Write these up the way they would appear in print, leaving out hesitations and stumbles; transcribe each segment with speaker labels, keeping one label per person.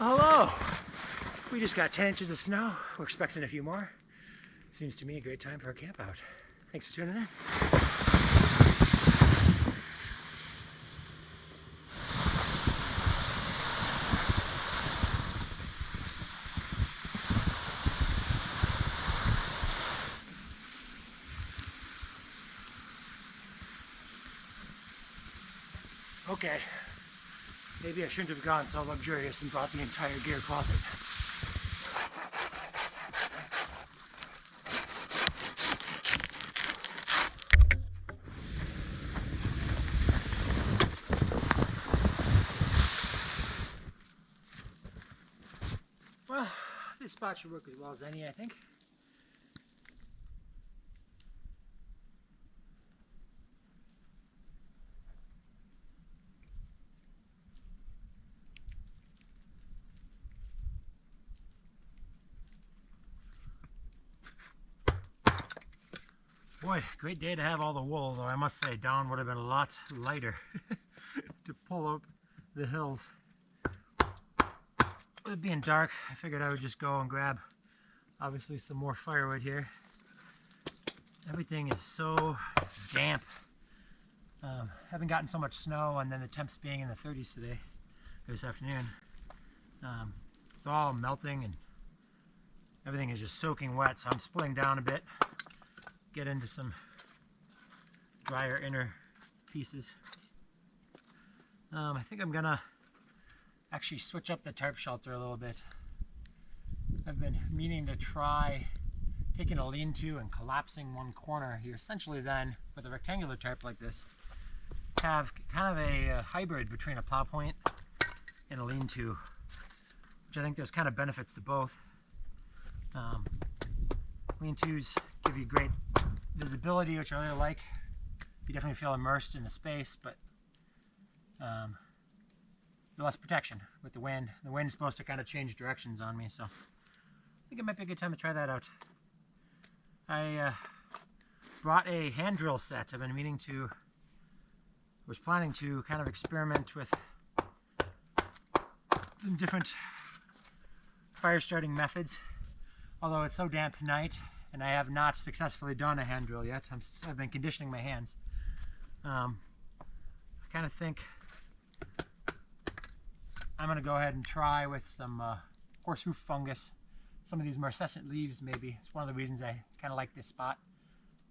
Speaker 1: Hello! We just got 10 inches of snow. We're expecting a few more. Seems to me a great time for a camp out. Thanks for tuning in. Okay, maybe I shouldn't have gone so luxurious and brought the entire gear closet. Well, this spot should work as well as any, I think. Boy, great day to have all the wool, though I must say down would have been a lot lighter to pull up the hills. With it being dark, I figured I would just go and grab obviously some more firewood here. Everything is so damp. Haven't gotten so much snow, and then the temps being in the 30s today, this afternoon. It's all melting and everything is just soaking wet, so I'm splitting down a bit. Get into some drier inner pieces. I think I'm gonna actually switch up the tarp shelter a little bit. I've been meaning to try taking a lean-to and collapsing one corner. You essentially then, with a rectangular tarp like this, have kind of a hybrid between a plow point and a lean-to, which I think there's kind of benefits to both. Lean-tos give you great visibility, which I really like. You definitely feel immersed in the space, but less protection with the wind. The wind is supposed to kind of change directions on me, so I think it might be a good time to try that out. I brought a hand drill set. I've been meaning to, was planning to kind of experiment with some different fire starting methods, although it's so damp tonight and I have not successfully done a hand drill yet. I've been conditioning my hands. I kind of think I'm going to go ahead and try with some horse hoof fungus. Some of these marcescent leaves, maybe. It's one of the reasons I kind of like this spot.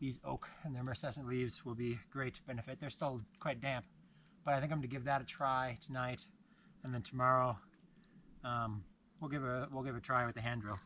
Speaker 1: These oak and their marcescent leaves will be great benefit. They're still quite damp, but I think I'm going to give that a try tonight, and then tomorrow we'll give a try with the hand drill.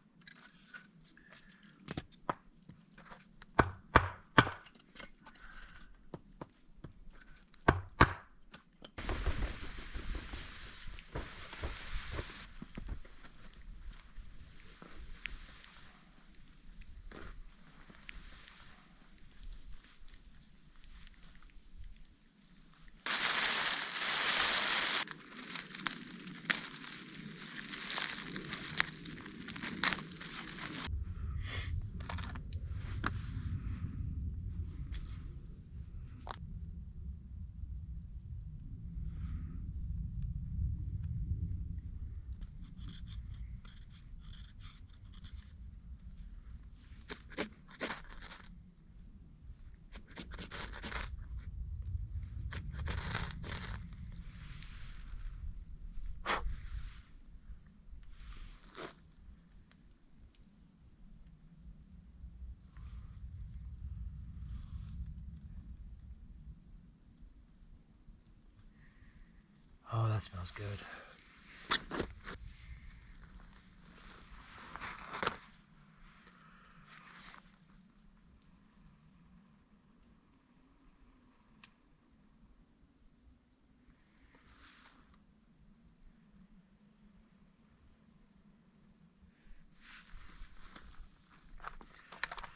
Speaker 1: Oh, that smells good.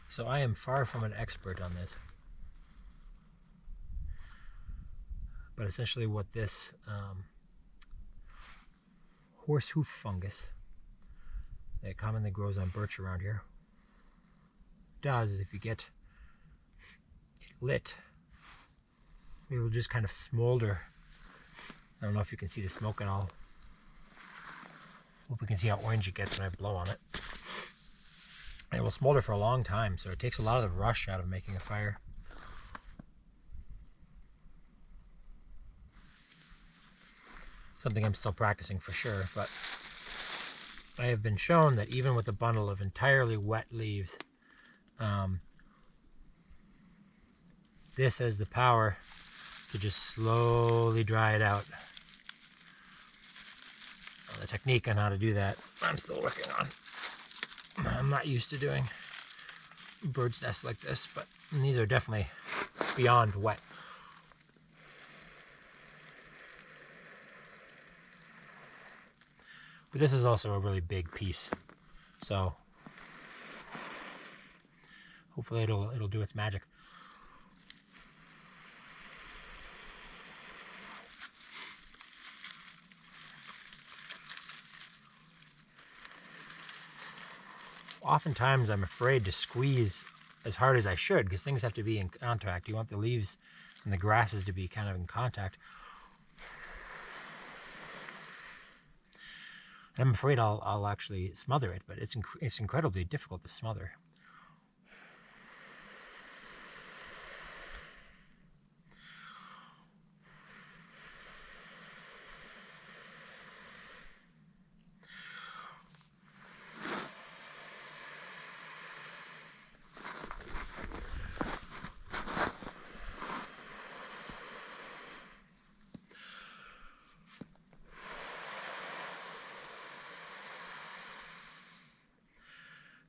Speaker 1: So I am far from an expert on this, but essentially what this horse hoof fungus that commonly grows on birch around here does is if you get it lit, it will just kind of smolder. I don't know if you can see the smoke at all. Hope we can see how orange it gets when I blow on it. And it will smolder for a long time, so it takes a lot of the rush out of making a fire. Something I'm still practicing for sure, but I have been shown that even with a bundle of entirely wet leaves, this has the power to just slowly dry it out. The technique on how to do that, I'm still working on. I'm not used to doing bird's nests like this, but these are definitely beyond wet. But this is also a really big piece, so hopefully it'll do its magic. Oftentimes I'm afraid to squeeze as hard as I should because things have to be in contact. You want the leaves and the grasses to be kind of in contact. I'm afraid I'll actually smother it, but it's incredibly difficult to smother.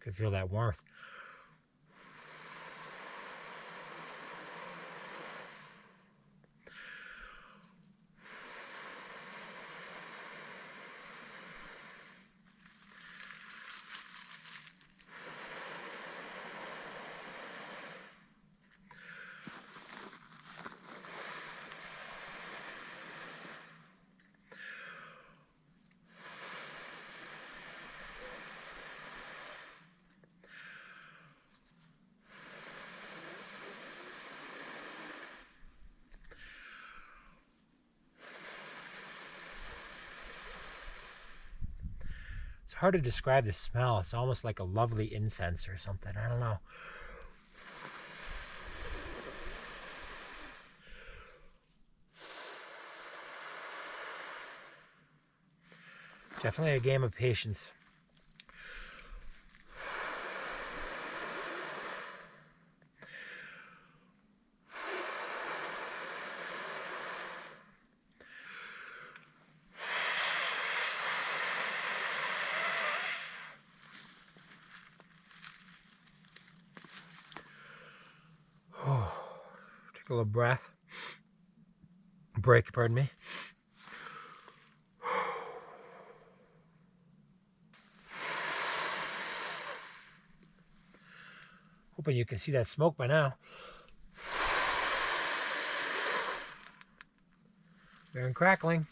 Speaker 1: Could feel that warmth. It's hard to describe the smell. It's almost like a lovely incense or something. I don't know. Definitely a game of patience. Take a little breath. Break, pardon me. Hoping you can see that smoke by now. Very crackling.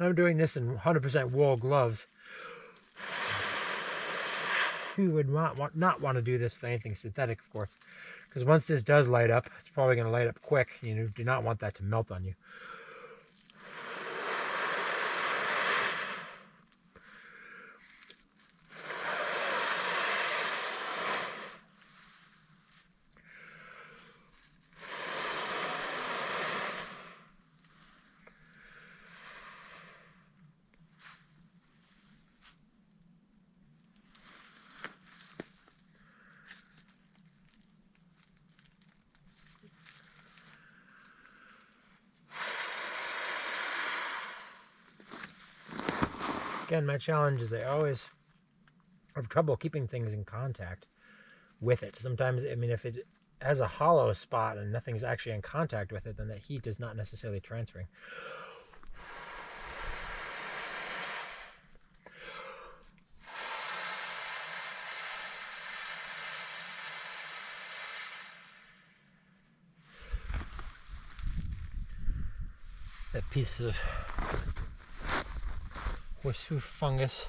Speaker 1: I'm doing this in 100% wool gloves. You would not want to do this with anything synthetic, of course, because once this does light up, it's probably going to light up quick. You do not want that to melt on you. Again, my challenge is I always have trouble keeping things in contact with it. Sometimes, I mean, if it has a hollow spot and nothing's actually in contact with it, then that heat is not necessarily transferring. That piece of Hoof fungus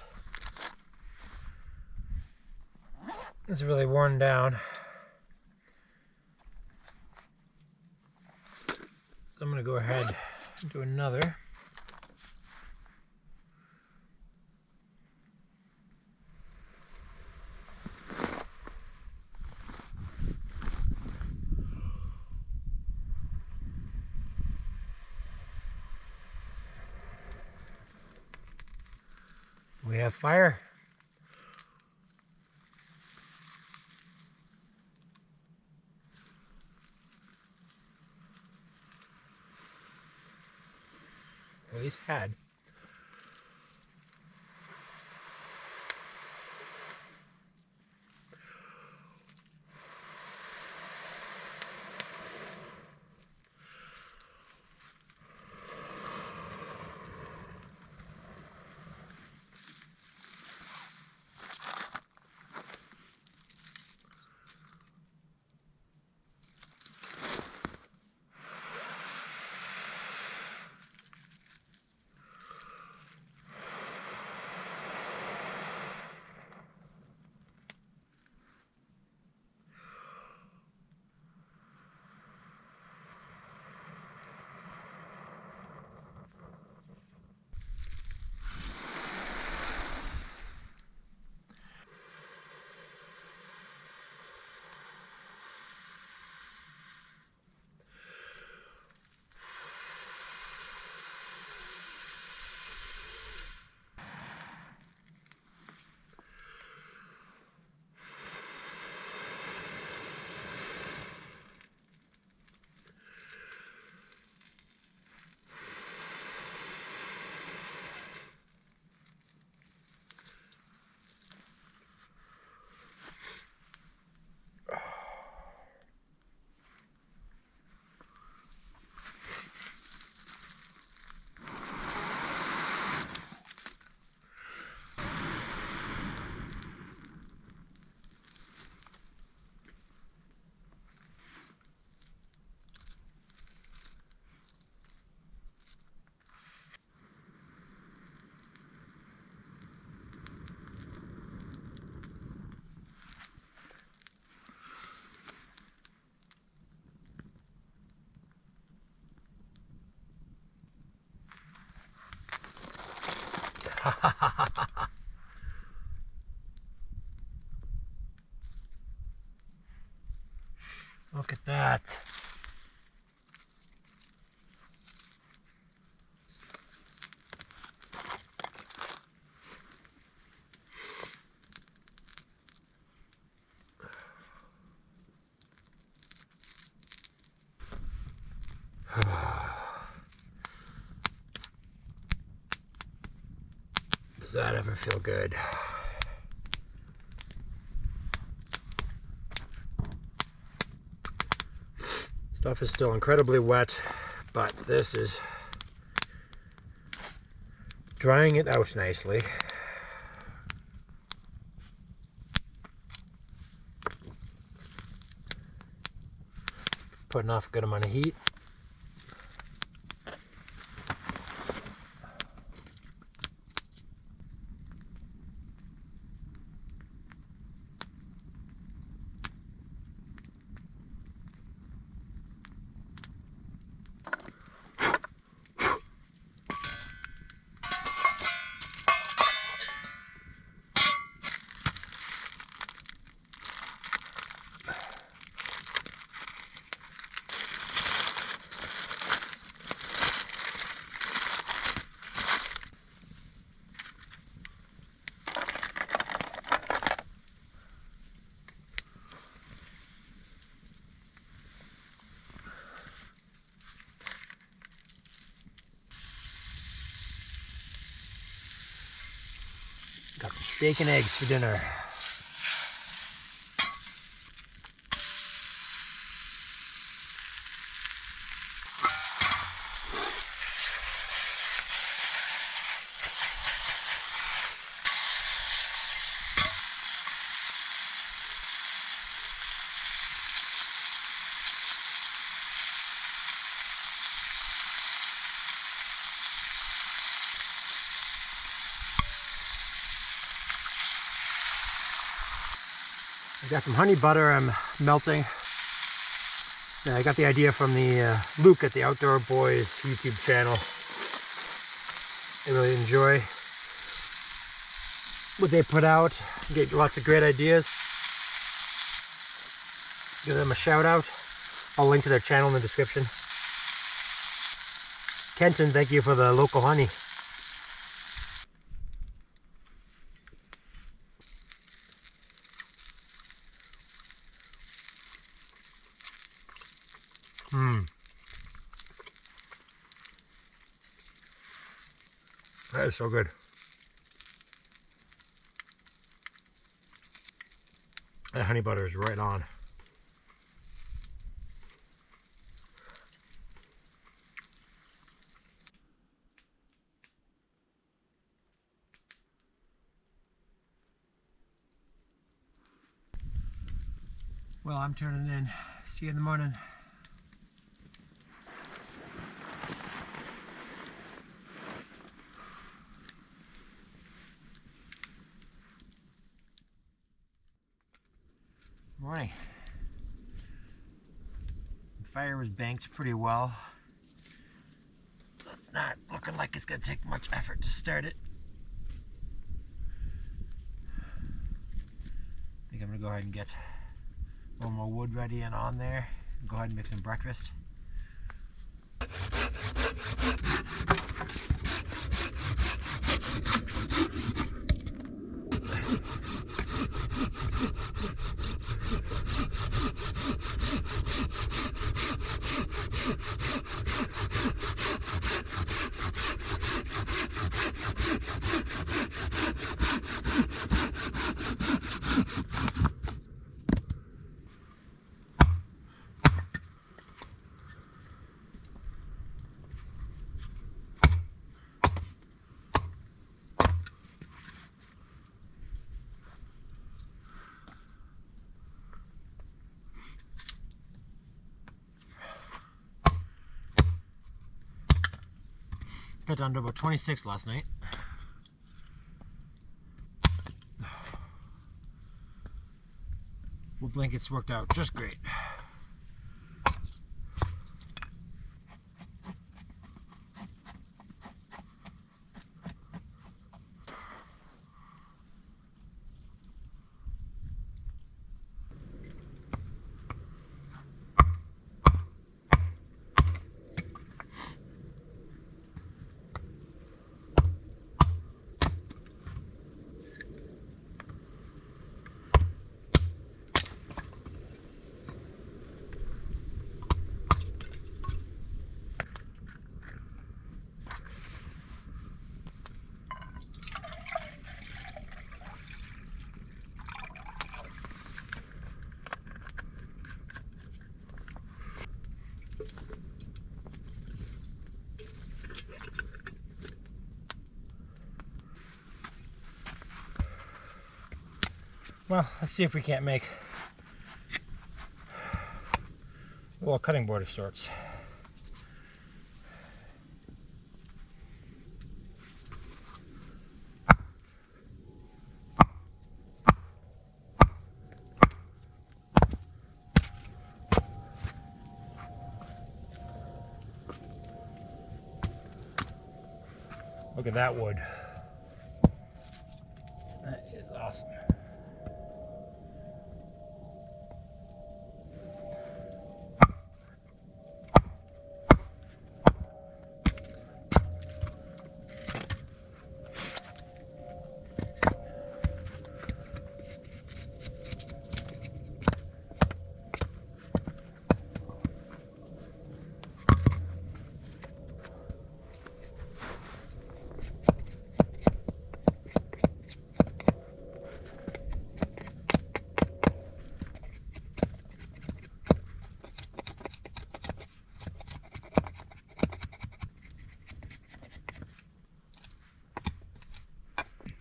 Speaker 1: is really worn down. So I'm going to go ahead and do another. We have fire. At least had. Look at that. Does that ever feel good? Stuff is still incredibly wet, but this is drying it out nicely. Putting off a good amount of heat. Got some steak and eggs for dinner. I've got some honey butter I'm melting. I got the idea from the Luke at the Outdoor Boys YouTube channel. I really enjoy what they put out. Get lots of great ideas. Give them a shout out. I'll link to their channel in the description. Kenton, thank you for the local honey. That is so good. That honey butter is right on. Well, I'm turning in. See you in the morning. Morning. The fire was banked pretty well. So it's not looking like it's going to take much effort to start it. I think I'm going to go ahead and get a little more wood ready and on there. Go ahead and make some breakfast. Got down to about 26 last night. Wool blankets worked out just great. Well, let's see if we can't make a little cutting board of sorts. Look at that wood. That is awesome.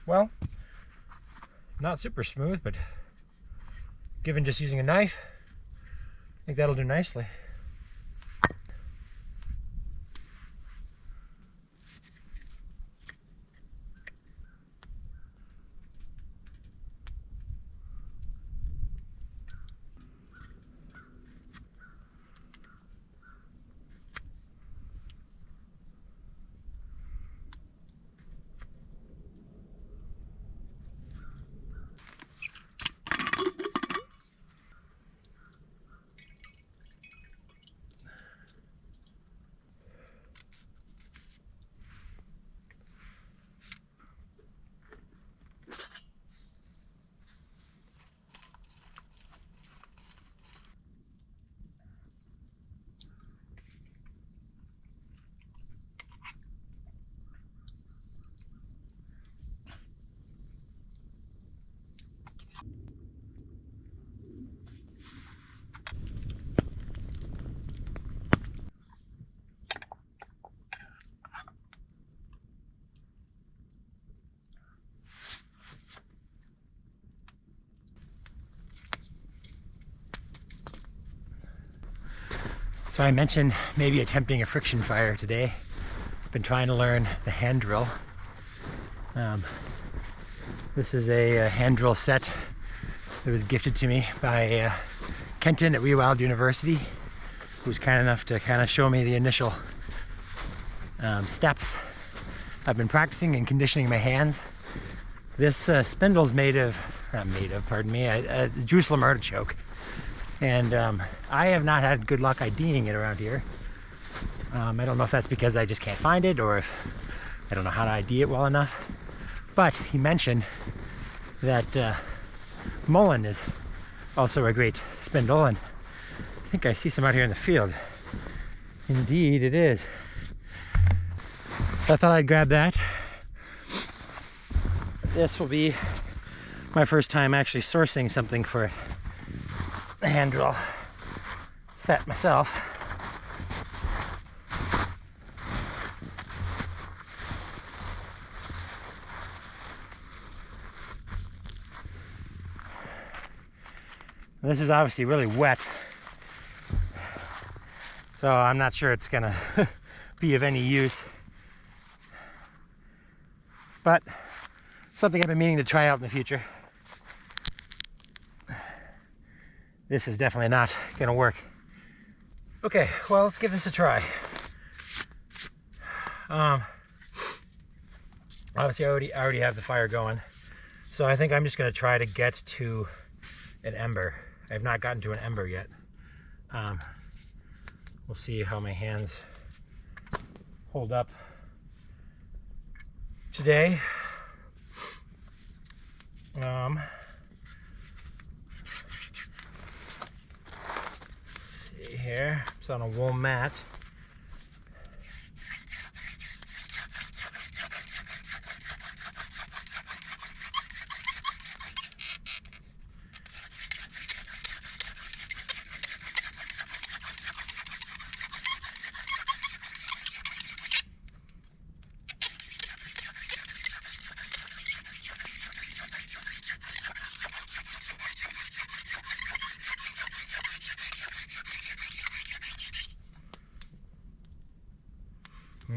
Speaker 1: Well, not super smooth, but given just using a knife, I think that'll do nicely. So I mentioned maybe attempting a friction fire today. I've been trying to learn the hand drill. This is a hand drill set that was gifted to me by Kenton at Wild University, who was kind enough to kind of show me the initial steps. I've been practicing and conditioning my hands. This spindle's pardon me, a Jerusalem artichoke. And I have not had good luck IDing it around here. I don't know if that's because I just can't find it or if I don't know how to ID it well enough. But he mentioned that Mullen is also a great spindle, and I think I see some out here in the field. Indeed it is. So I thought I'd grab that. This will be my first time actually sourcing something for a hand drill set myself. This is obviously really wet, so I'm not sure it's gonna be of any use, but something I've been meaning to try out in the future. This is definitely not gonna work. Okay, well, let's give this a try. Obviously I already have the fire going, so I think I'm just gonna try to get to an ember. I have not gotten to an ember yet. We'll see how my hands hold up today. Let's see here. It's on a wool mat.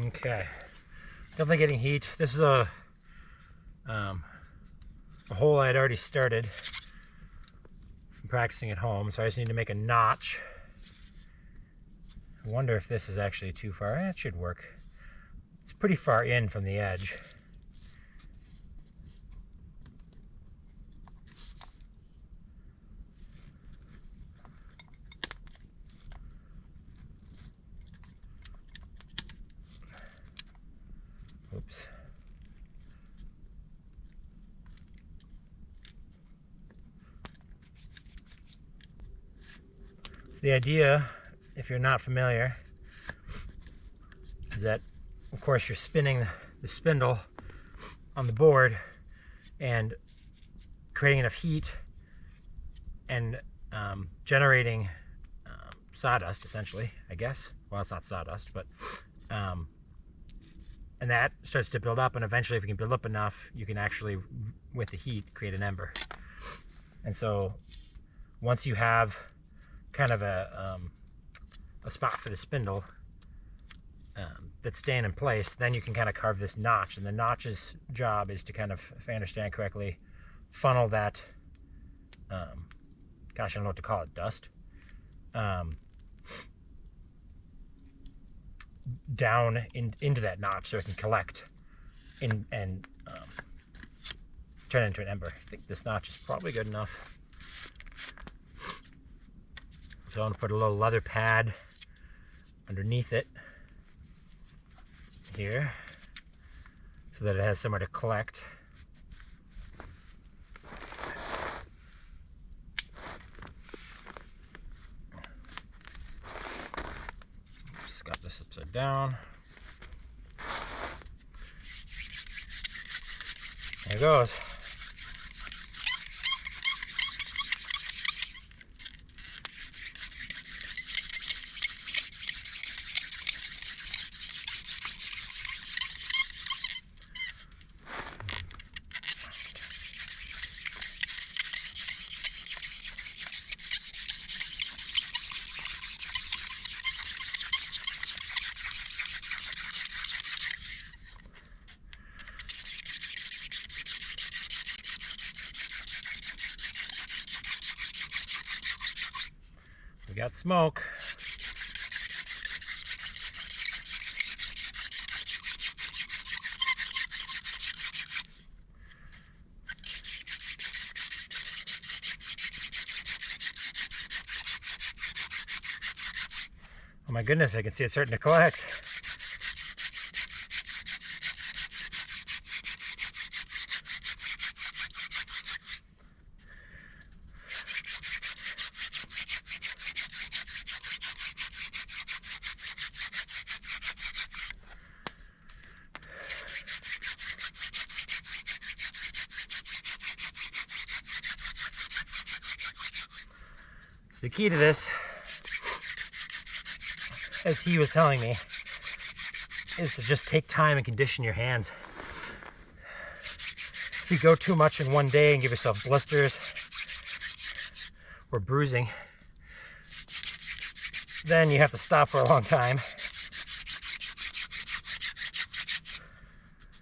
Speaker 1: Okay, definitely getting heat. This is a hole I had already started from practicing at home, so I just need to make a notch. I wonder if this is actually too far. It should work. It's pretty far in from the edge. Oops. So the idea, if you're not familiar, is that of course you're spinning the spindle on the board and creating enough heat and generating sawdust, essentially, I guess. Well, it's not sawdust, but and that starts to build up, and eventually if you can build up enough, you can actually, with the heat, create an ember. And so once you have kind of a spot for the spindle that's staying in place, then you can kind of carve this notch, and the notch's job is to kind of, if I understand correctly, funnel that, gosh, I don't know what to call it, dust, down into that notch so it can collect and turn it into an ember. I think this notch is probably good enough. So I'm going to put a little leather pad underneath it here so that it has somewhere to collect. Just got this upside down. There it goes. We got smoke. Oh my goodness, I can see it starting to collect. So the key to this, as he was telling me, is to just take time and condition your hands. If you go too much in one day and give yourself blisters or bruising, then you have to stop for a long time.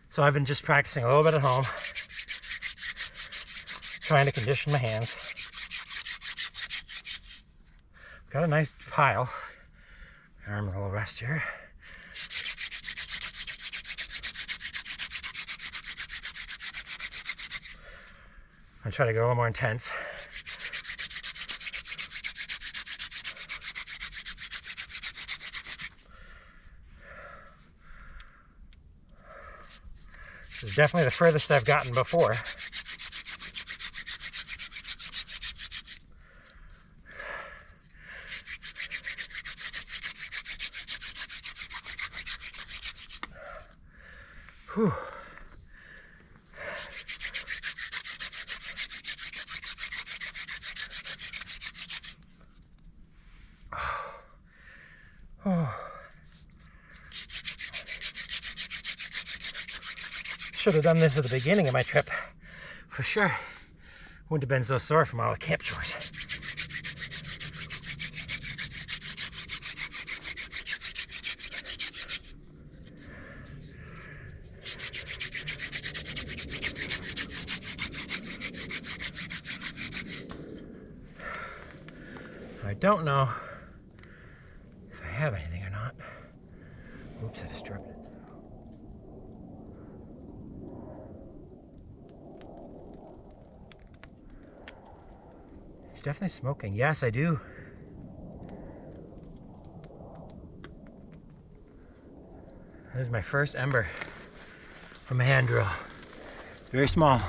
Speaker 1: So I've been just practicing a little bit at home, trying to condition my hands. Got a nice pile. Arm a little rest here. I'll try to go a little more intense. This is definitely the furthest I've gotten before. Whew. Oh. Should have done this at the beginning of my trip, for sure. Wouldn't have been so sore from all the camp chores. I don't know if I have anything or not. Oops, I just dropped it. It's definitely smoking. Yes, I do. This is my first ember from a hand drill. Very small.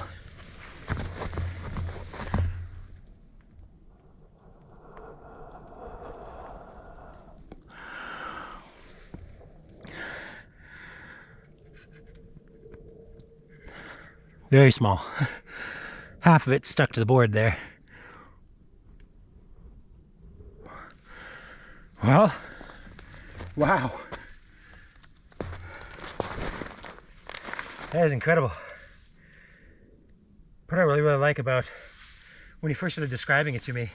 Speaker 1: Very small. Half of it stuck to the board there. Well, wow. That is incredible. What I really like about when you first started describing it to me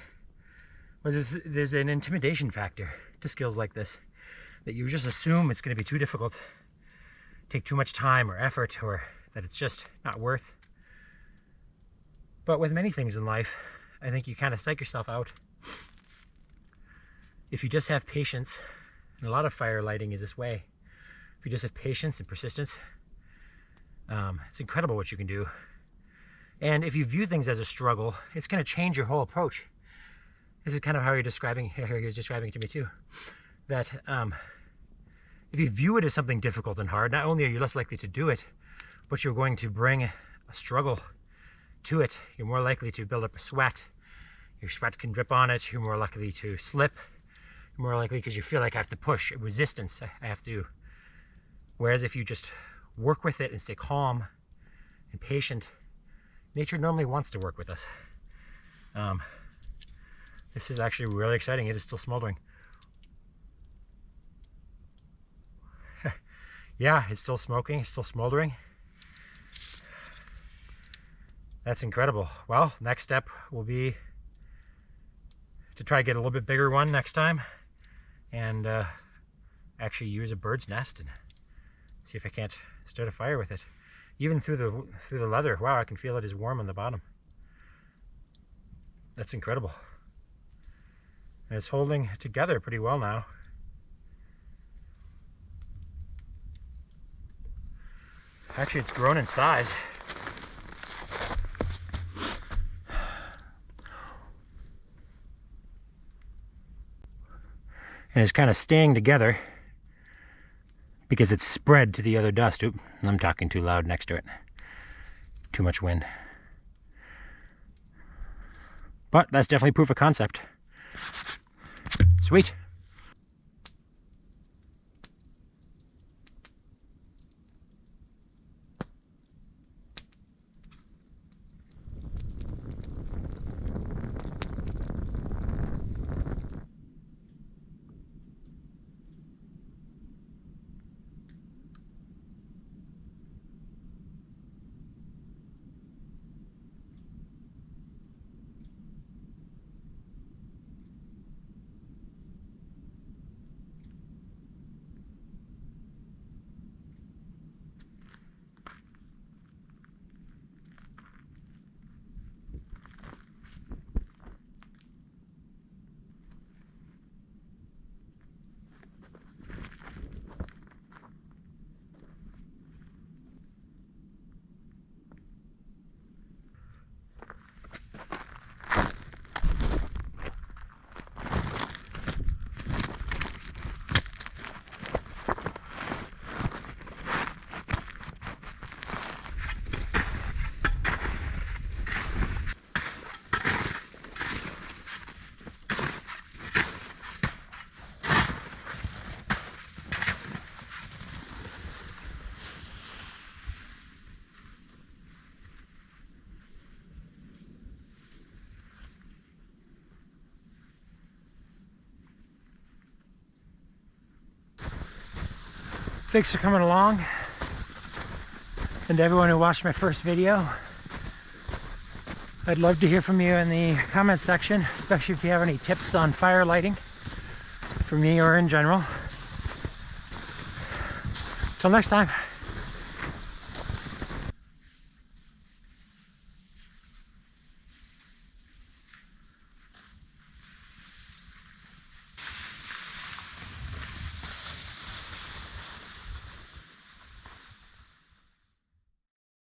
Speaker 1: was there's an intimidation factor to skills like this, that you just assume it's going to be too difficult, take too much time or effort, or that it's just not worth. But with many things in life, I think you kind of psych yourself out. If you just have patience, and a lot of fire lighting is this way, if you just have patience and persistence, it's incredible what you can do. And if you view things as a struggle, it's going to change your whole approach. This is kind of how you're describing, here he was describing it to me too, that if you view it as something difficult and hard, not only are you less likely to do it, but you're going to bring a struggle to it. You're more likely to build up a sweat. Your sweat can drip on it. You're more likely to slip. You're more likely because you feel like I have to push, resistance, I have to. Whereas if you just work with it and stay calm and patient, nature normally wants to work with us. This is actually really exciting. It is still smoldering. Yeah, it's still smoking, it's still smoldering. That's incredible. Well, next step will be to try to get a little bit bigger one next time and actually use a bird's nest and see if I can't start a fire with it. Even through the leather. Wow, I can feel it is warm on the bottom. That's incredible. And it's holding together pretty well now. Actually, it's grown in size. And it's kind of staying together because it's spread to the other dust. Oop, I'm talking too loud next to it. Too much wind. But that's definitely proof of concept. Sweet. Thanks for coming along, and to everyone who watched my first video. I'd love to hear from you in the comment section, especially if you have any tips on fire lighting for me or in general. Till next time.